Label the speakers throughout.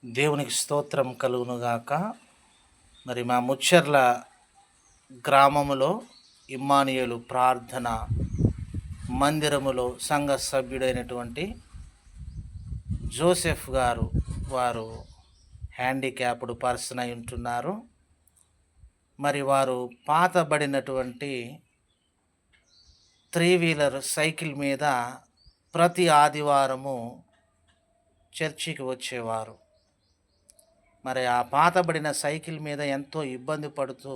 Speaker 1: దేవునికి స్తోత్రం కలుగునుగాక. మరి మా ముచ్చర్ల గ్రామములో ఇమ్మానుయేలు ప్రార్థన మందిరములో సంఘ సభ్యుడైనటువంటి జోసెఫ్ గారు, వారు హ్యాండిక్యాప్డ్ పర్సన్ అయి ఉంటున్నారు. మరి వారు పాతబడినటువంటి 3 వీలర్ సైకిల్ మీద ప్రతి ఆదివారము చర్చికి వచ్చేవారు. మరి ఆ పాతబడిన సైకిల్ మీద ఎంతో ఇబ్బంది పడుతూ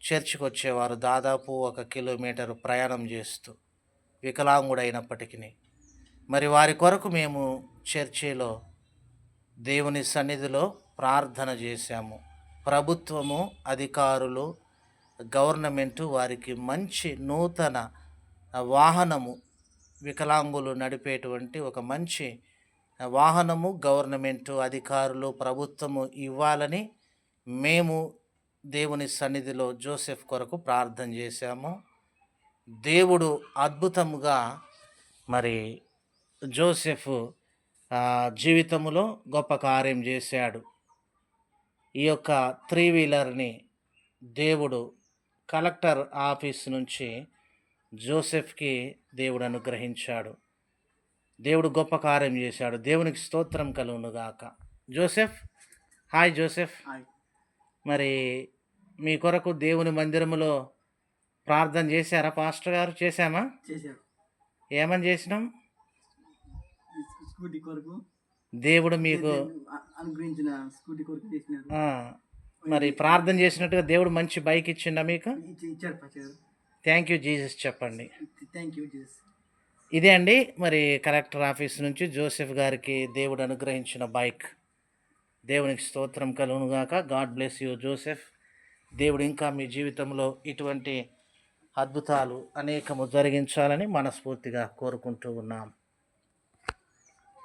Speaker 1: చర్చికి వచ్చేవారు, దాదాపు 1 కిలోమీటర్ ప్రయాణం చేస్తూ, వికలాంగుడైనప్పటికీ. మరి వారి కొరకు మేము చర్చిలో దేవుని సన్నిధిలో ప్రార్థన చేశాము. ప్రభుత్వము, అధికారులు, గవర్నమెంటు వారికి మంచి నూతన వాహనము, వికలాంగులు నడిపేటువంటి ఒక మంచి వాహనము గవర్నమెంటు, అధికారులు, ప్రభుత్వము ఇవ్వాలని మేము దేవుని సన్నిధిలో జోసెఫ్ కొరకు ప్రార్థన చేశాము. దేవుడు అద్భుతముగా మరి జోసెఫ్ జీవితంలో గొప్ప కార్యం చేశాడు. ఈ యొక్క 3 వీలర్ని దేవుడు కలెక్టర్ ఆఫీస్ నుంచి జోసెఫ్కి దేవుడు అనుగ్రహించాడు. దేవుడు గొప్ప కార్యం చేశాడు. దేవునికి స్తోత్రం కలుగునుగాక. Joseph, hi Joseph. మరి మీ కొరకు దేవుని మందిరములో ప్రార్థన చేశారా పాస్టర్ గారు? చేశామా? ఏమని చేసినాం? స్కూటీ కొరకు దేవుడు మీకు అనుగ్రహించిన స్కూటీ కొరకు చేసినారు. మరి ప్రార్థన చేసినట్టుగా దేవుడు మంచి బైక్ ఇచ్చిండా మీకు? థ్యాంక్ యూ జీసస్ చెప్పండి. Thank you Jesus. ఇదే అండి మరి కలెక్టర్ ఆఫీస్ నుంచి జోసెఫ్ గారికి దేవుడు అనుగ్రహించిన బైక్. దేవునికి స్తోత్రం కలుగునుగాక. God bless you Joseph. దేవుడు ఇంకా మీ జీవితంలో ఇటువంటి అద్భుతాలు అనేకము జరిగించాలని మనస్ఫూర్తిగా కోరుకుంటూ ఉన్నాం.